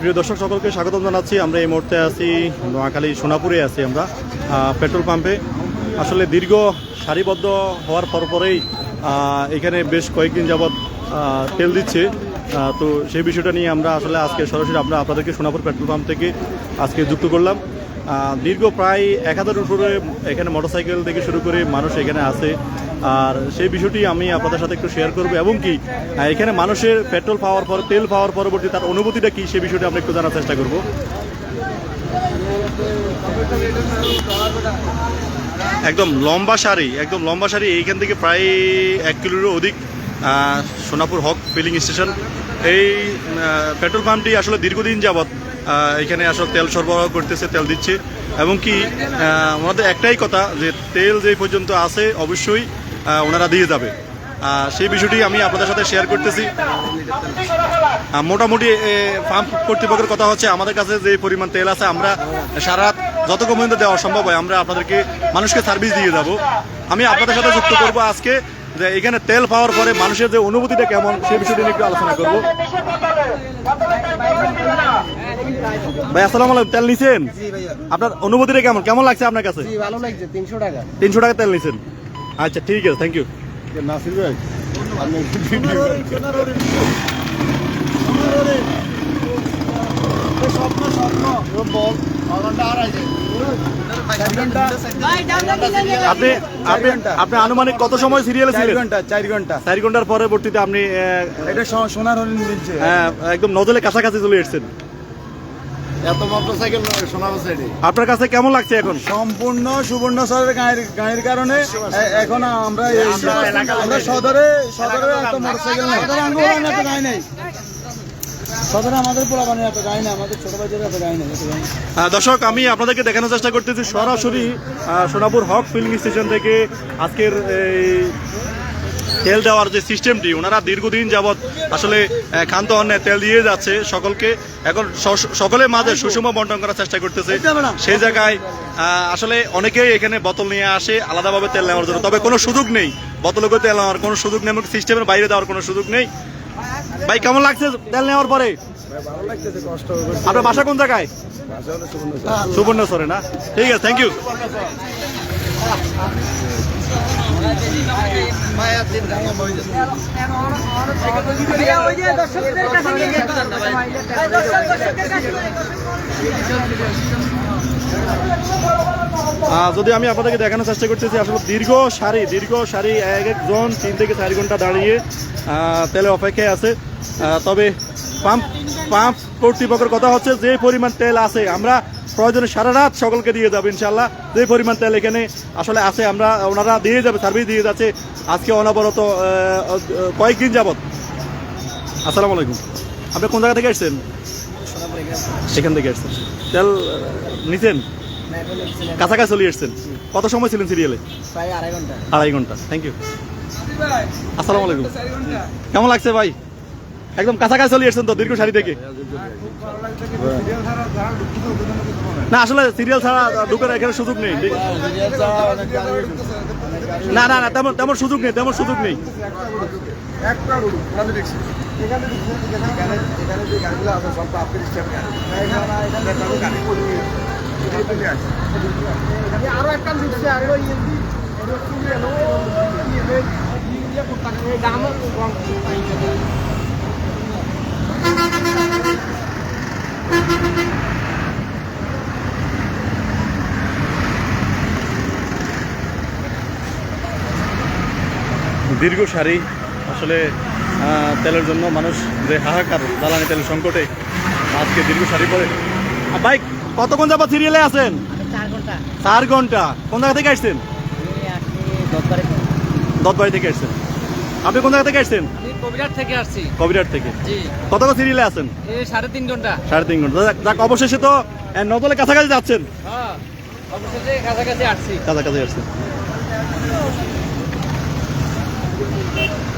প্রিয় দর্শক সকলকে স্বাগতম জানাচ্ছি। আমরা এই মুহূর্তে আছি নোয়াখালী সোনাপুরে আছি আমরা পেট্রোল পাম্পে। আসলে দীর্ঘ সারিবদ্ধ হওয়ার পরেই এখানে বেশ কয়েকদিন যাবৎ তেল দিচ্ছে। তো সেই বিষয়টা নিয়ে আমরা আসলে আজকে সরাসরি আপনাদেরকে সোনাপুর পেট্রোল পাম্প থেকে আজকে যুক্ত করলাম। দীর্ঘ প্রায় 1000 উপরে এখানে মোটরসাইকেল থেকে শুরু করে মানুষ এখানে আছে। আর সেই বিষয়টি আমি আপনাদের সাথে একটু শেয়ার করবো এবং কি এখানে মানুষের পেট্রোল পাওয়ার পর তেল পাওয়ার পরবর্তী তার অনুভূতিটা কি সেই বিষয়টি আমরা একটু জানার চেষ্টা করব। একদম লম্বা সারি এইখান থেকে প্রায় 1 কিলোরও অধিক সোনাপুর হক ফিলিং স্টেশন। এই পেট্রোল পাম্পটি আসলে দীর্ঘদিন যাবৎ এখানে আসলে তেল সরবরাহ করতেছে, তেল দিচ্ছে এবং কি ওনাদের একটাই কথা যে তেল যে পর্যন্ত আছে অবশ্যই ওনারা দিয়ে যাবে। সেই বিষয়টি আমি আপনাদের সাথে শেয়ার করতেছি। মোটামুটি পাম্প কর্তৃপক্ষের কথা হচ্ছে আমাদের কাছে যে পরিমাণ তেল আছে আমরা সারা রাত যতক্ষণ পর্যন্ত দেওয়া সম্ভব হয় আমরা আপনাদেরকে মানুষকে সার্ভিস দিয়ে যাব। আমি আপনাদের সাথে যুক্ত করব আজকে যে এখানে তেল পাওয়ার পরে মানুষের যে অনুভূতিটা কেমন সেই বিষয়টি নিয়ে একটু আলোচনা করব। ভাই আসসালামু আলাইকুম, তেল নিছেন? আপনার অনুভূতিটা কেমন লাগছে আপনার কাছে? ভালো লাগছে। 300 টাকা তেল নিছেন? আচ্ছা ঠিক আছে, থ্যাংক ইউ। নাসির ভাই আপনি আনুমানিক কত সময় সিরিয়ালে ছিলেন? 4 ঘন্টার পরবর্তীতে আপনি এটা সোনার হরিণ মিলছে। একদম নজলে কাছাকাছি চলে এসেছেন। এত মোটরসাইকেল সোনার সাইডে আপনার কাছে কেমন লাগছে এখন? সম্পূর্ণ সুবর্ণ শহরের গায়ের কারণে এখন আমরা সদরে এত মোটরসাইকেল নেই। সদরে আমাদের পোলাপানি এত গাড়ি না, আমাদের ছোট বাচ্চারা এত গাড়ি নেই। দর্শক আমি আপনাদেরকে দেখানোর চেষ্টা করতেছি সরাসরি সোনাপুর হক ফিলিং স্টেশন থেকে আজকের এই তেল দেওয়ার যে সিস্টেমটি ওনারা দীর্ঘদিন যাবৎ আসলে ক্ষান্ত অন্যায় তেল দিয়ে যাচ্ছে সকলকে। এখন সকলের মাঝে সুষম বন্টন করার চেষ্টা করতেছে। সেই জায়গায় আসলে অনেকেই এখানে বোতল নিয়ে আসে আলাদাভাবে তেল নেওয়ার জন্য, তবে কোনো সুযোগ নেই বোতলে করে তেল নেওয়ার কোনো সুযোগ নেই, সিস্টেমের বাইরে দেওয়ার কোনো সুযোগ নেই। ভাই কেমন লাগছে তেল নেওয়ার পরে? আপনার বাসা কোন জায়গায়? সুবর্ণচরে না? ঠিক আছে, থ্যাংক ইউ। যদি আমি আপনাদেরকে দেখানোর চেষ্টা করতেছি আসলে দীর্ঘ সারি একজন 3 থেকে 4 ঘন্টা দাঁড়িয়ে তেলের অপেক্ষায় আছে। তবে পাম্প কর্তৃপক্ষের কথা হচ্ছে যে পরিমাণ তেল আছে আমরা প্রয়োজনে সারা রাত সকলকে দিয়ে যাবো ইনশাল্লাহ। যে পরিমাণ তেল এখানে আসলে আছে ওনারা দিয়ে যাবে, সার্ভিস দিয়ে যাচ্ছে আজকে অনবরত কয়েকদিন যাবৎ। আসসালামু আলাইকুম, আপনি কোন জায়গা থেকে আসছেন? সেখান থেকে আসছেন। তেল নিছেন? কাছাকাছি চলে এসছেন। কত সময় ছিলেন সিরিয়ালে? প্রায় 2.5 ঘন্টা। Thank you. আসসালামু আলাইকুম, কেমন লাগছে ভাই? একদম কাছাকাছি চলে এসছেন তো দীর্ঘ সারি থেকে? না আসলে সিরিয়াল ছাড়া ঢুকার এখানে সুযোগ নেই। না তেমন সুযোগ নেই। আরো একটা দীর্ঘ সারি আসলে তেলের জন্য মানুষ যে হাহাকার জ্বালানি তেলের সংকটে আজকে দীর্ঘ সারি পরে। বাইক কতক্ষণ যাবো সিরিয়ালে আছেন? 4 ঘন্টা। কোন জায়গা থেকে আসছেন? দত্তবাড়ি থেকে আসছেন। আপনি কোন জায়গা থেকে আসছেন? কবিরাট থেকে। কতক্ষণ সিরিয়ালে আছেন? 3.5 ঘন্টা। 3.5 ঘন্টা। যাক অবশেষে তো নজলে কাছাকাছি যাচ্ছেন। কাছাকাছি আসছেন।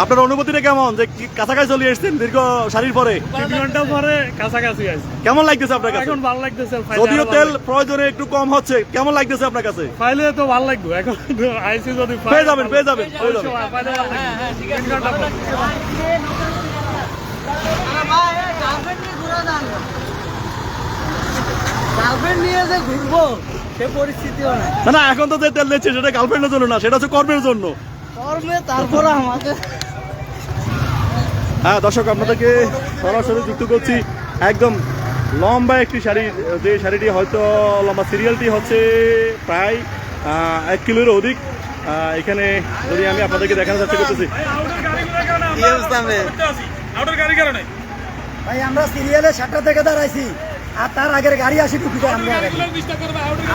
আপনার অনুভূতিটা কেমন যে কাছাকাছি চলে এসেছেন দীর্ঘ সারির পরে? 3 ঘন্টা পরে কাছাকাছি আছি। কেমন লাগতেছে আপনার কাছে? এখন ভালো লাগতেছে। যদিও তেল প্রয়োজনে একটু কম হচ্ছে, কেমন লাগতেছে আপনার কাছে? পাইলে তো ভালো লাগবে। এখন আইসি যদি পেয়ে যাবেন। হ্যাঁ ঠিক আছে। গার্লফ্রেন্ড নিয়ে যে ঘুরবো সে পরিস্থিতিও নাই। না না, এখন তো যে তেল দিচ্ছে সেটা গার্লফ্রেন্ডের জন্য না, সেটা হচ্ছে কর্মের জন্য। কর্মে তারপরে আমাকে হ্যাঁ দর্শক, আপনাদেরকে সরাসরি যুক্ত করছি একদম লম্বা একটি শাড়ি, যে শাড়িটি হয়তো লম্বা সিরিয়ালটি হচ্ছে প্রায় 1 কিলোর অধিক। এখানে যদি আমি আপনাদেরকে দেখানোর চেষ্টা করতেছি। ভাই আমরা সিরিয়ালে 7টা থেকে দাঁড়াইছি, আর তার আগের গাড়ি আসি টুকিতে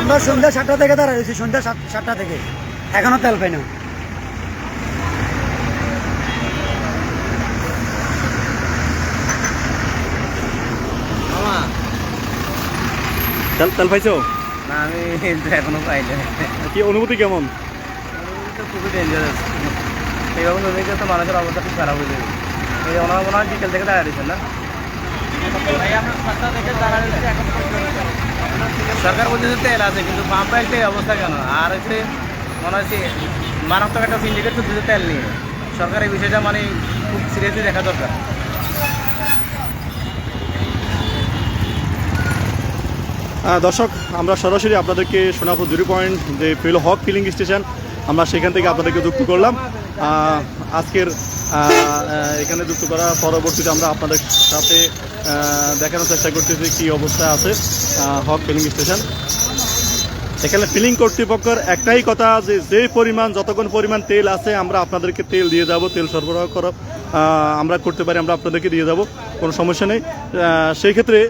আমরা সন্ধ্যা 7টা থেকে দাঁড়াইছি, সন্ধ্যা 7টা থেকে এখনো তেল পাই না। তেল পাইছো? না আমি এখনো পাইলে কি অনুভূতি কেমন? খুবই ডেঞ্জারাস। এইভাবে নদীতে তো মানুষের অবস্থা খুব খারাপ হয়ে যাবে। এই ওনারা মনে হয় বিকেল থেকে দাঁড়িয়েছেন না? সরকার বলছে যে তেল আছে, কিন্তু পাম্পে একটা অবস্থা কেন? আর হচ্ছে মনে হচ্ছে মারাত্মক একটা সিন্ডিকেট চলছে তেল নিয়ে। সরকার এই বিষয়টা মানে খুব সিরিয়াসলি দেখা দরকার। দর্শক, আমরা সরাসরি আপনাদেরকে সোনাপুর 0 পয়েন্ট যে হক ফিলিং স্টেশন, আমরা সেখান থেকে আপনাদেরকে যুক্ত করলাম। আজকের এখানে যুক্ত করার পরবর্তীতে আমরা আপনাদের সাথে দেখানোর চেষ্টা করতেছি কী অবস্থা আছে হক ফিলিং স্টেশন। এখানে ফিলিং কর্তৃপক্ষের একটাই কথা, যে পরিমাণ যতক্ষণ পরিমাণ তেল আছে আমরা আপনাদেরকে তেল দিয়ে যাব, তেল সরবরাহ করা আমরা করতে পারি, আমরা আপনাদেরকে দিয়ে যাব, কোনো সমস্যা নেই। সেই ক্ষেত্রে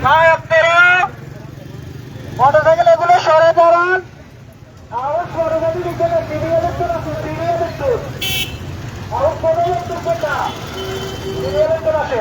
ভাই আপনারা মোটরসাইকেল এগুলো সরে দাঁড়ান, আর সরে যাবি বিকেলে সিরিয়ালের তো আছে, সিরিয়ালের তো আর কোনো লোক না, সিরিয়ালের তো আছে।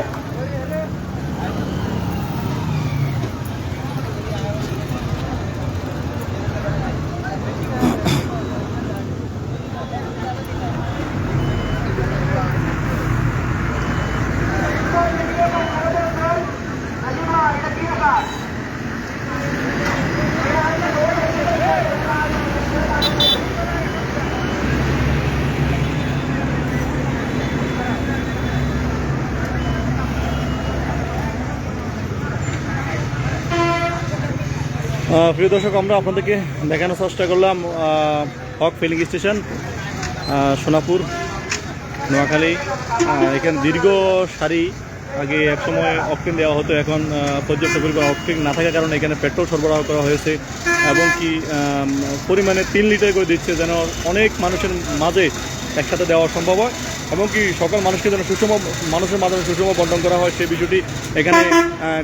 প্রিয় দর্শক, আমরা আপনাদেরকে দেখানোর চেষ্টা করলাম হক ফিলিং স্টেশন, সোনাপুর, নোয়াখালী। এখানে দীর্ঘ সারি, আগে একসময় অকটেন দেওয়া হতো, এখন পর্যাপ্ত পরিমাণ অকটেন না থাকার কারণে এখানে পেট্রোল সরবরাহ করা হয়েছে এবং কি পরিমাণে 3 লিটার করে দিচ্ছে, যেন অনেক মানুষের মাঝে একসাথে দেওয়া সম্ভব হয় এবং কি সকল মানুষকে যেন মানুষের মাধ্যমে সুষম বন্টন করা হয়, সেই বিষয়টি এখানে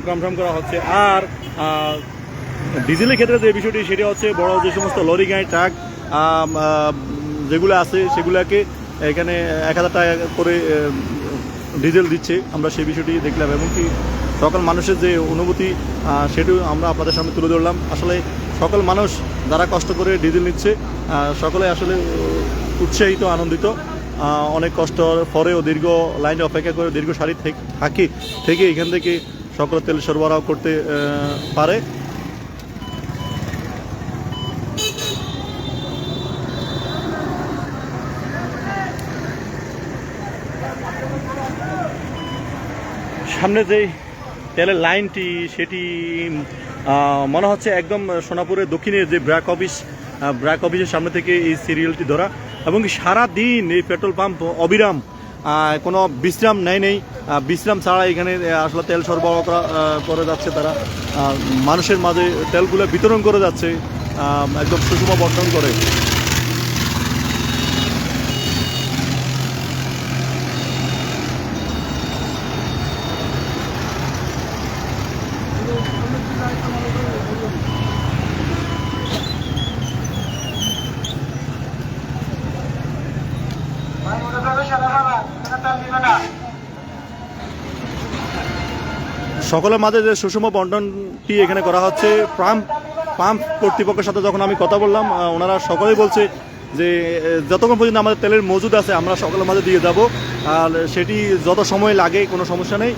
কনফার্ম করা হচ্ছে। আর ডিজেলের ক্ষেত্রে যে বিষয়টি, সেটা হচ্ছে বড় যে সমস্ত লরি গাড়ি, ট্রাক যেগুলো আছে সেগুলোকে এখানে 1000 টাকা করে ডিজেল দিচ্ছে, আমরা সেই বিষয়টি দেখলাম এবং কি সকল মানুষের যে অনুভূতি সেটিও আমরা আপনাদের সামনে তুলে ধরলাম। আসলে সকল মানুষ যারা কষ্ট করে ডিজেল নিচ্ছে সকলে আসলে উৎসাহিত, আনন্দিত। অনেক কষ্টর পরেও দীর্ঘ লাইনে অপেক্ষা করে দীর্ঘ সারি থেকে এখান থেকে সকল তেল সরবরাহ করতে পারে। সামনে যেই তেলের লাইনটি, সেটি মনে হচ্ছে একদম সোনাপুরের দক্ষিণের যে ব্র্যাক অফিসের সামনে থেকে এই সিরিয়ালটি ধরা এবং সারাদিন এই পেট্রোল পাম্প অবিরাম, কোনো বিশ্রাম নেই, বিশ্রাম ছাড়া এখানে আসলে তেল সরবরাহ করে যাচ্ছে তারা, মানুষের মাঝে তেলগুলো বিতরণ করে যাচ্ছে একদম সুষম বন্টন করে। সকলের মাঝে যে সুষম বন্টনটি এখানে করা হচ্ছে, পাম্প কর্তৃপক্ষের সাথে যখন আমি কথা বললাম, ওনারা সকলেই বলছে যে যতক্ষণ পর্যন্ত আমাদের তেলের মজুদ আছে আমরা সকলের মাঝে দিয়ে যাব, আর সেটি যত সময় লাগে কোনো সমস্যা নেই।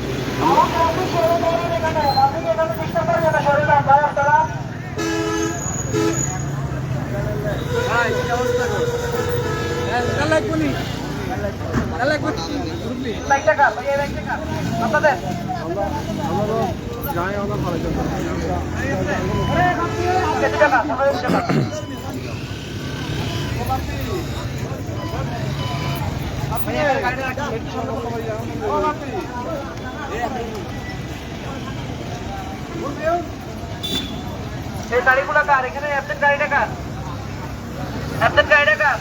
এই গাড়িগুলো কার? এখানে অ্যাপডেট গাড়িটা কার? অ্যাপডেট গাড়িটা কার?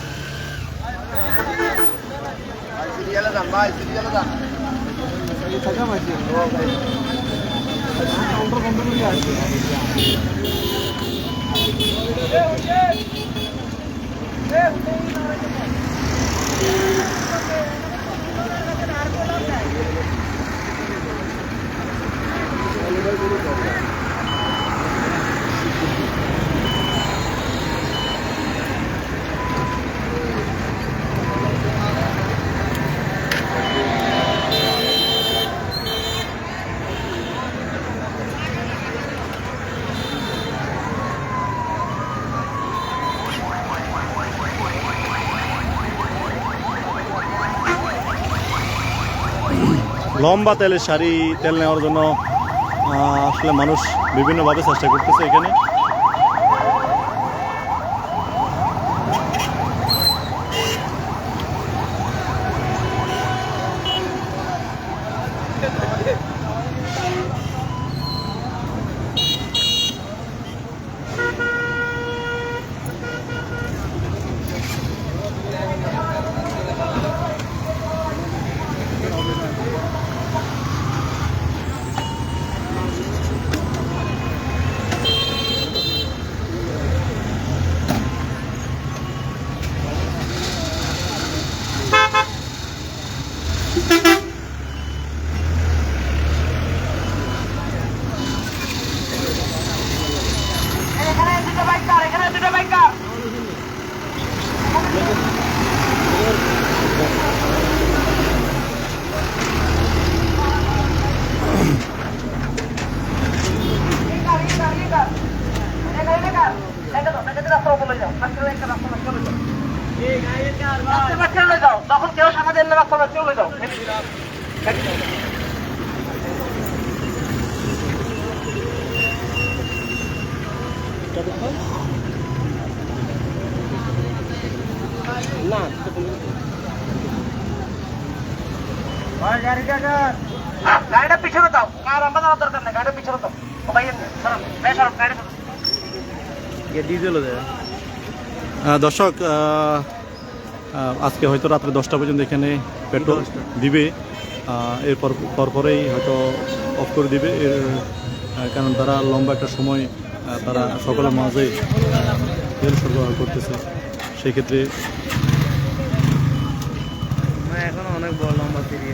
লম্বা তেলের সারি তেল নেওয়ার জন্য আসলে মানুষ বিভিন্নভাবে চেষ্টা করতেছে এখানে। এখানে দুটো বাইক কার? এখানে দুটো বাইক কার? তখন কেউ সামনে দিন রাস্তা চলে যাও। গাড়িটা পিছনে দাও, কার আমরা যাওয়ার দরকার নেই, গাড়িটা পিছনে দাও। ও ভাই সরম, ভাই সরম, গাড়িটা দর্শক আজকে হয়তো রাত্রে 10টা পর্যন্ত এখানে পেট্রোল দিবে, এরপর পরপরেই হয়তো অফ করে দিবে। কারণ তারা লম্বা একটা সময় তারা সকলের মাঝে তেল সরবরাহ করতেছে, সেক্ষেত্রে এখনো অনেক বড় লম্বা সিরিয়াল।